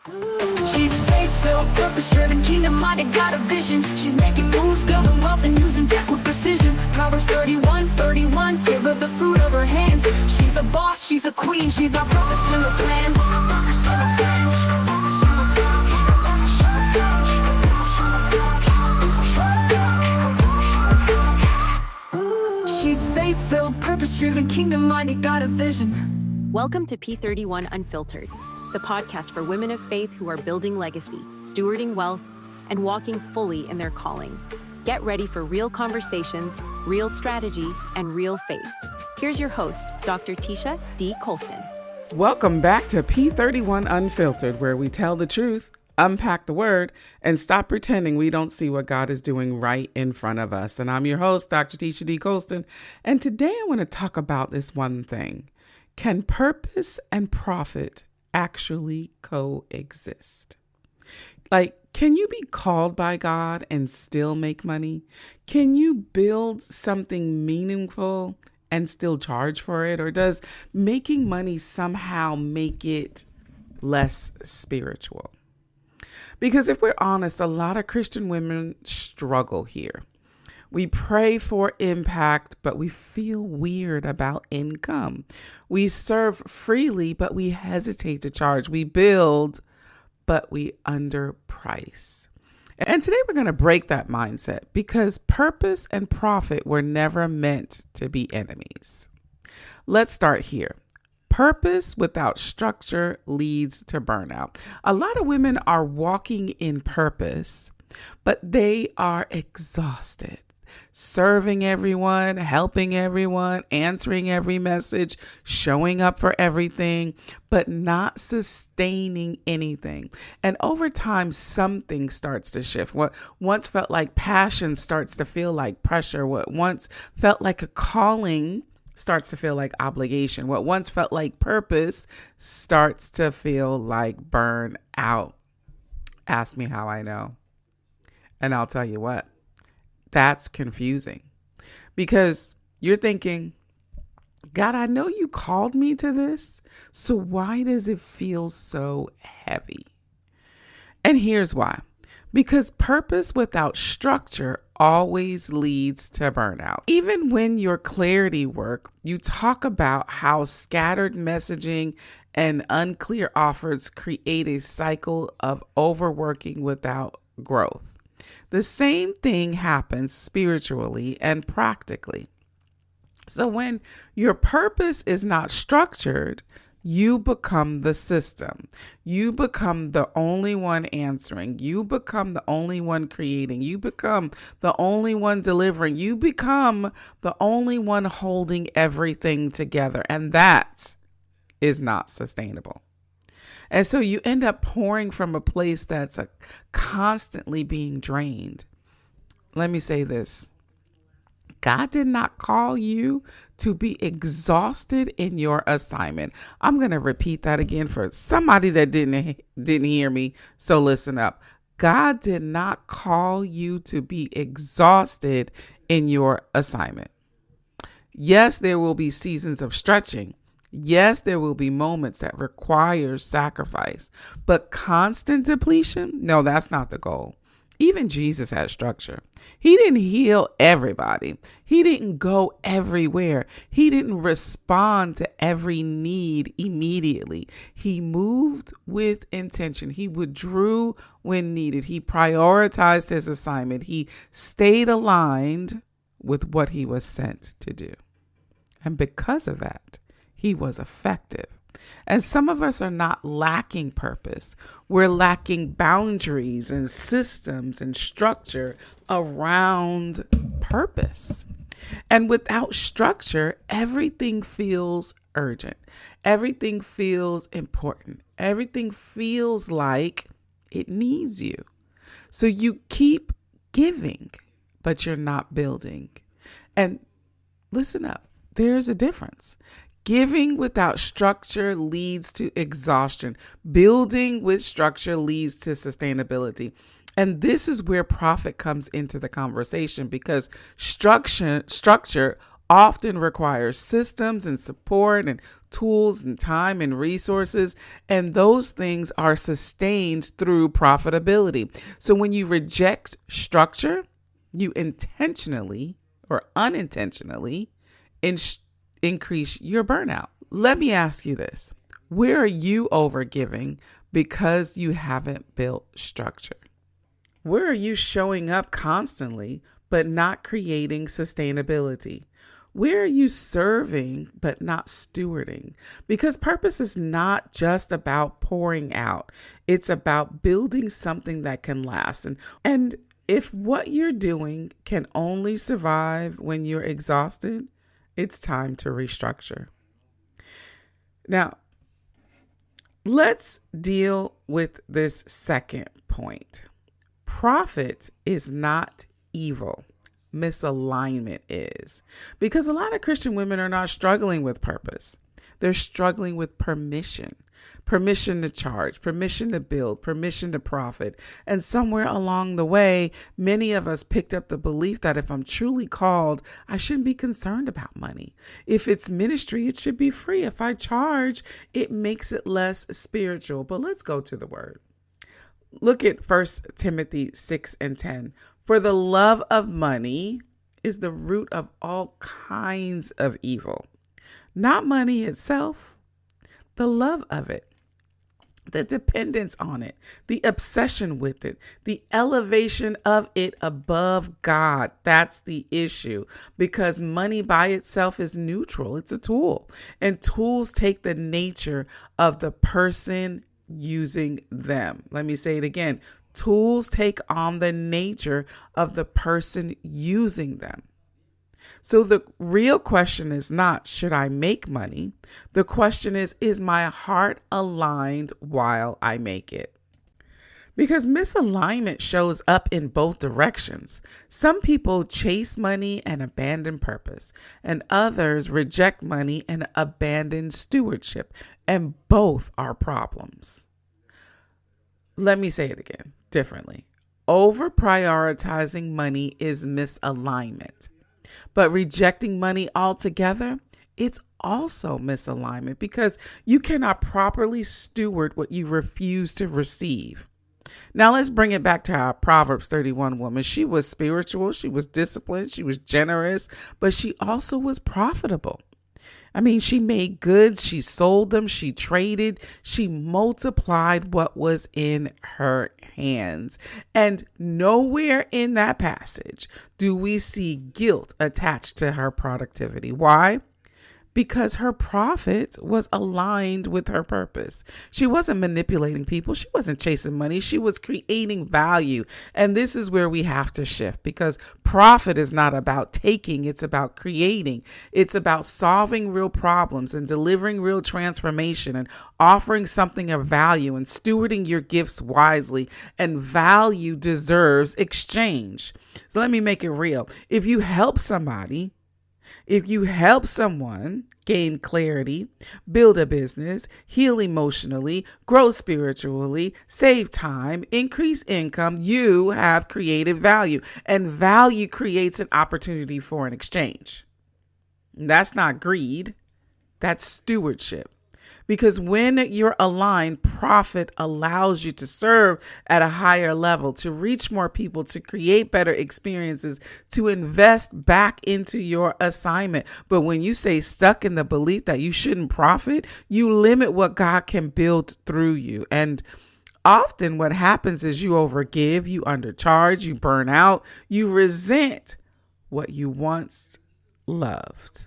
She's faith-filled, purpose-driven, kingdom-minded, got a vision. She's making moves, building wealth, and using tech with precision. Proverbs 31, give her the fruit of her hands. She's a boss, she's a queen, she's got purpose in her plans. She's faith-filled, purpose-driven, kingdom-minded, got a vision. Welcome to P31 Unfiltered, the podcast for women of faith who are building legacy, stewarding wealth, and walking fully in their calling. Get ready for real conversations, real strategy, and real faith. Here's your host, Dr. Tisha D. Colston. Welcome back to P31 Unfiltered, where we tell the truth, unpack the word, and stop pretending we don't see what God is doing right in front of us. And I'm your host, Dr. Tisha D. Colston. And today I want to talk about this one thing. Can purpose and profit actually coexist? Like, can you be called by God and still make money? Can you build something meaningful and still charge for it? Or does making money somehow make it less spiritual? Because if we're honest, a lot of Christian women struggle here. We pray for impact, but we feel weird about income. We serve freely, but we hesitate to charge. We build, but we underprice. And today we're going to break that mindset because purpose and profit were never meant to be enemies. Let's start here. Purpose without structure leads to burnout. A lot of women are walking in purpose, but they are exhausted. Serving everyone, helping everyone, answering every message, showing up for everything, but not sustaining anything. And over time, something starts to shift. What once felt like passion starts to feel like pressure. What once felt like a calling starts to feel like obligation. What once felt like purpose starts to feel like burnout. Ask me how I know. And I'll tell you what. That's confusing because you're thinking, God, I know you called me to this, so why does it feel so heavy? And here's why. Because purpose without structure always leads to burnout. Even when your clarity work, you talk about how scattered messaging and unclear offers create a cycle of overworking without growth. The same thing happens spiritually and practically. So when your purpose is not structured, you become the system. You become the only one answering. You become the only one creating. You become the only one delivering. You become the only one holding everything together. And that is not sustainable. And so you end up pouring from a place that's constantly being drained. Let me say this. God did not call you to be exhausted in your assignment. I'm going to repeat that again for somebody that didn't hear me. So listen up. God did not call you to be exhausted in your assignment. Yes, there will be seasons of stretching. Yes, there will be moments that require sacrifice, but constant depletion? No, that's not the goal. Even Jesus had structure. He didn't heal everybody. He didn't go everywhere. He didn't respond to every need immediately. He moved with intention. He withdrew when needed. He prioritized his assignment. He stayed aligned with what he was sent to do. And because of that, he was effective. And some of us are not lacking purpose. We're lacking boundaries and systems and structure around purpose. And without structure, everything feels urgent. Everything feels important. Everything feels like it needs you. So you keep giving, but you're not building. And listen up, there's a difference. Giving without structure leads to exhaustion. Building with structure leads to sustainability. And this is where profit comes into the conversation because structure often requires systems and support and tools and time and resources. And those things are sustained through profitability. So when you reject structure, you intentionally or unintentionally increase your burnout. Let me ask you this. Where are you overgiving because you haven't built structure? Where are you showing up constantly but not creating sustainability? Where are you serving but not stewarding? Because purpose is not just about pouring out. It's about building something that can last. And if what you're doing can only survive when you're exhausted, it's time to restructure. Now, let's deal with this second point. Profit is not evil. Misalignment is. Because a lot of Christian women are not struggling with purpose. They're struggling with permission. Permission to charge, permission to build, permission to profit. And somewhere along the way, many of us picked up the belief that if I'm truly called, I shouldn't be concerned about money. If it's ministry, it should be free. If I charge, it makes it less spiritual. But let's go to the word. Look at 1 Timothy 6:10. For the love of money is the root of all kinds of evil. Not money itself, the love of it, the dependence on it, the obsession with it, the elevation of it above God. That's the issue, because money by itself is neutral. It's a tool, and tools take the nature of the person using them. Let me say it again. Tools take on the nature of the person using them. So the real question is not, should I make money? The question is my heart aligned while I make it? Because misalignment shows up in both directions. Some people chase money and abandon purpose, and others reject money and abandon stewardship, and both are problems. Let me say it again differently. Over prioritizing money is misalignment, but rejecting money altogether, it's also misalignment, because you cannot properly steward what you refuse to receive. Now let's bring it back to our Proverbs 31 woman. She was spiritual, she was disciplined, she was generous, but she also was profitable. I mean, she made goods, she sold them, she traded, she multiplied what was in her hands. And nowhere in that passage do we see guilt attached to her productivity. Why? Because her profit was aligned with her purpose. She wasn't manipulating people. She wasn't chasing money. She was creating value. And this is where we have to shift, because profit is not about taking. It's about creating. It's about solving real problems and delivering real transformation and offering something of value and stewarding your gifts wisely. And value deserves exchange. So let me make it real. If you help someone gain clarity, build a business, heal emotionally, grow spiritually, save time, increase income, you have created value, and value creates an opportunity for an exchange. That's not greed. That's stewardship. Because when you're aligned, profit allows you to serve at a higher level, to reach more people, to create better experiences, to invest back into your assignment. But when you stay stuck in the belief that you shouldn't profit, you limit what God can build through you. And often what happens is you overgive, you undercharge, you burn out, you resent what you once loved.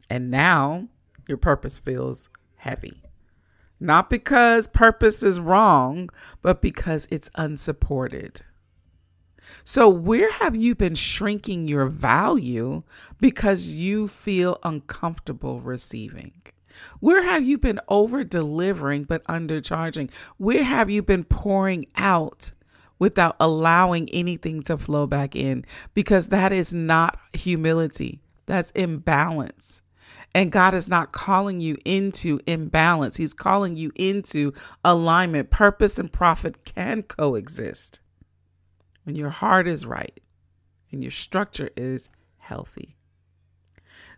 And now your purpose feels heavy. Not because purpose is wrong, but because it's unsupported. So where have you been shrinking your value because you feel uncomfortable receiving? Where have you been over delivering but undercharging? Where have you been pouring out without allowing anything to flow back in? Because that is not humility. That's imbalance. And God is not calling you into imbalance. He's calling you into alignment. Purpose and profit can coexist when your heart is right and your structure is healthy.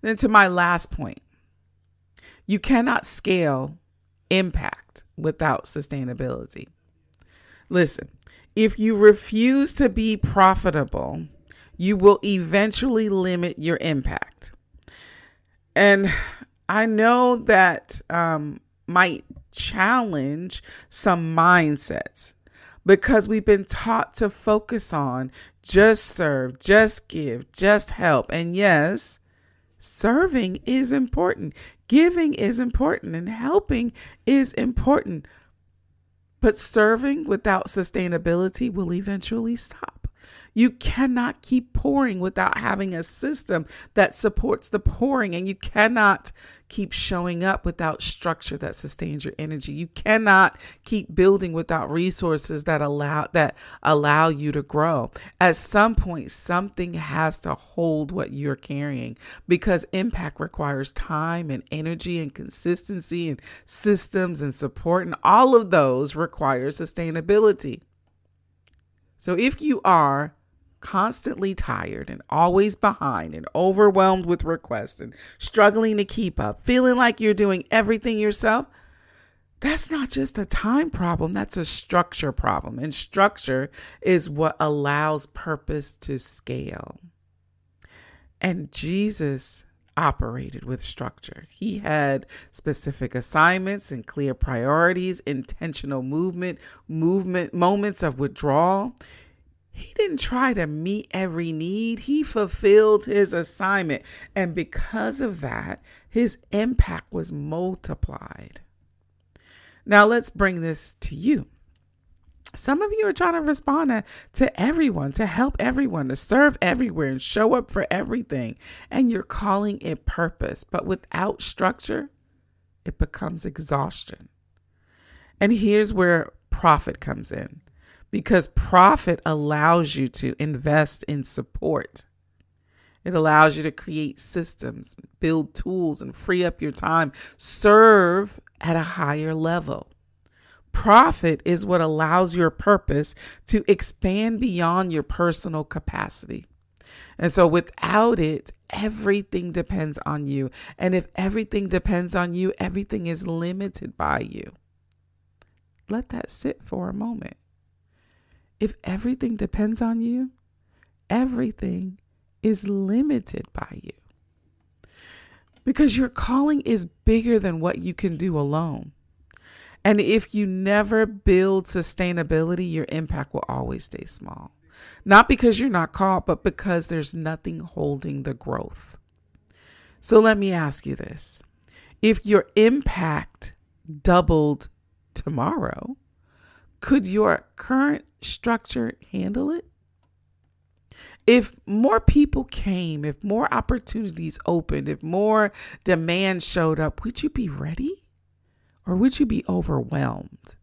Then to my last point, you cannot scale impact without sustainability. Listen, if you refuse to be profitable, you will eventually limit your impact. And I know that might challenge some mindsets because we've been taught to focus on just serve, just give, just help. And yes, serving is important. Giving is important and helping is important. But serving without sustainability will eventually stop. You cannot keep pouring without having a system that supports the pouring, and you cannot keep showing up without structure that sustains your energy. You cannot keep building without resources that allow you to grow. At some point, something has to hold what you're carrying, because impact requires time and energy and consistency and systems and support, and all of those require sustainability. So if you are constantly tired and always behind and overwhelmed with requests and struggling to keep up, feeling like you're doing everything yourself, that's not just a time problem, that's a structure problem. And structure is what allows purpose to scale. And Jesus operated with structure. He had specific assignments and clear priorities, intentional movement, moments of withdrawal. He didn't try to meet every need. He fulfilled his assignment. And because of that, his impact was multiplied. Now let's bring this to you. Some of you are trying to respond to everyone, to help everyone, to serve everywhere and show up for everything. And you're calling it purpose. But without structure, it becomes exhaustion. And here's where profit comes in. Because profit allows you to invest in support. It allows you to create systems, build tools, and free up your time. Serve at a higher level. Profit is what allows your purpose to expand beyond your personal capacity. And so without it, everything depends on you. And if everything depends on you, everything is limited by you. Let that sit for a moment. If everything depends on you, everything is limited by you. Because your calling is bigger than what you can do alone. And if you never build sustainability, your impact will always stay small. Not because you're not called, but because there's nothing holding the growth. So let me ask you this. If your impact doubled tomorrow, could your current structure handle it? If more people came, if more opportunities opened, if more demand showed up, would you be ready? Or would you be overwhelmed?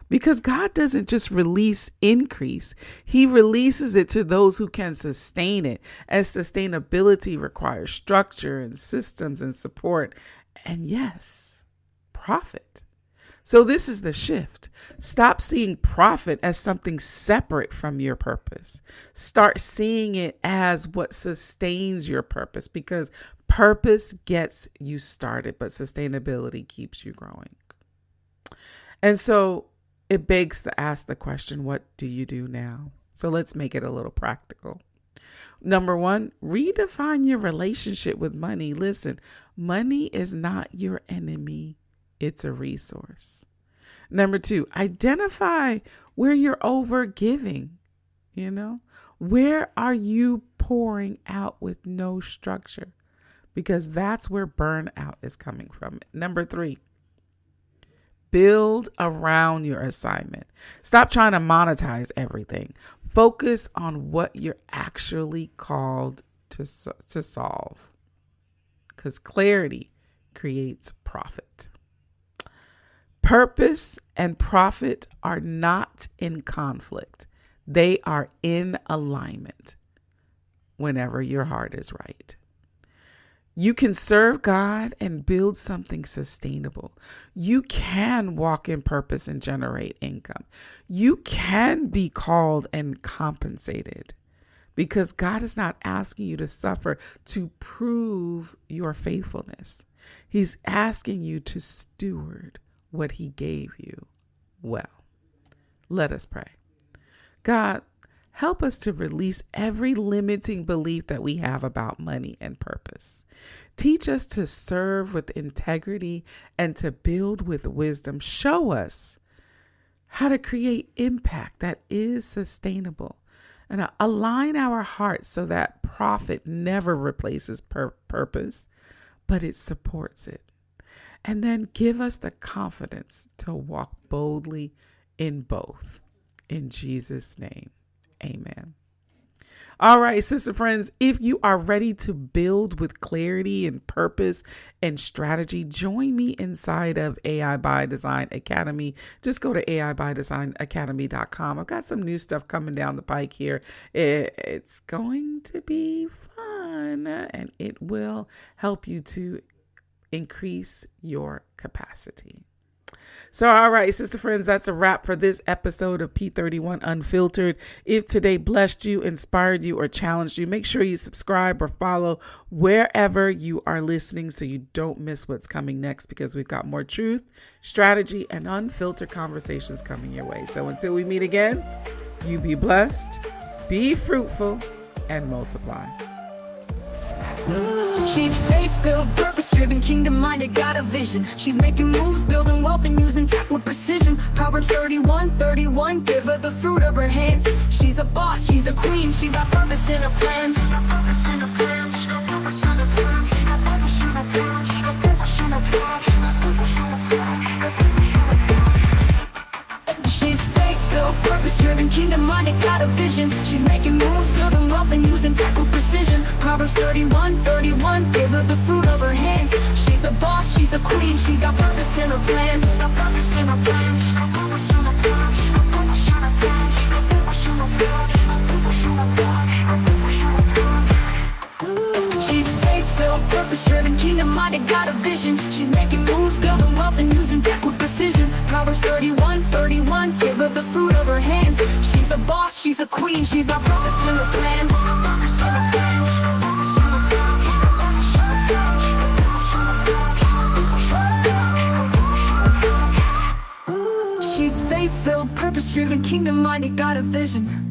Because God doesn't just release increase. He releases it to those who can sustain it. And sustainability requires structure and systems and support. And yes, profit. So this is the shift. Stop seeing profit as something separate from your purpose. Start seeing it as what sustains your purpose, because purpose gets you started, but sustainability keeps you growing. And so it begs to ask the question, what do you do now? So let's make it a little practical. Number one, redefine your relationship with money. Listen, money is not your enemy. It's a resource. Number two, identify where you're overgiving. Where are you pouring out with no structure? Because that's where burnout is coming from. Number three, build around your assignment. Stop trying to monetize everything. Focus on what you're actually called to solve. Because clarity creates profit. Purpose and profit are not in conflict. They are in alignment whenever your heart is right. You can serve God and build something sustainable. You can walk in purpose and generate income. You can be called and compensated. because God is not asking you to suffer to prove your faithfulness. He's asking you to steward what he gave you well. Let us pray. God, help us to release every limiting belief that we have about money and purpose. Teach us to serve with integrity and to build with wisdom. Show us how to create impact that is sustainable, and align our hearts so that profit never replaces purpose, but it supports it. And then give us the confidence to walk boldly in both. In Jesus' name, amen. All right, sister friends, if you are ready to build with clarity and purpose and strategy, join me inside of AI by Design Academy. Just go to AIbydesignacademy.com. I've got some new stuff coming down the pike here. It's going to be fun, and it will help you to increase your capacity. So, all right, sister friends, that's a wrap for this episode of P31 Unfiltered. If today blessed you, inspired you, or challenged you, make sure you subscribe or follow wherever you are listening so you don't miss what's coming next, because we've got more truth, strategy, and unfiltered conversations coming your way. So until we meet again, you be blessed, be fruitful, and multiply. She's faith-filled, purpose-driven, kingdom-minded, got a vision. She's making moves, building wealth, and using tech with precision. Proverbs 31, give her the fruit of her hands. She's a boss, she's a queen, she's got purpose in her plans. She's faith-filled, purpose-driven, kingdom-minded, got a vision. She's making moves, building wealth, and using tech with precision. Proverbs 31, give her the fruit of her hands. She's a boss, she's a queen, she's got purpose in her plans. She's faith-filled, purpose-driven, kingdom-minded, got a vision. She's making moves, building wealth, and using tech with precision. Proverbs 31, give her the fruit of her hands. She's a boss, she's a queen, she's got purpose in her plans. She's faith-filled, purpose-driven, kingdom-minded, got a vision.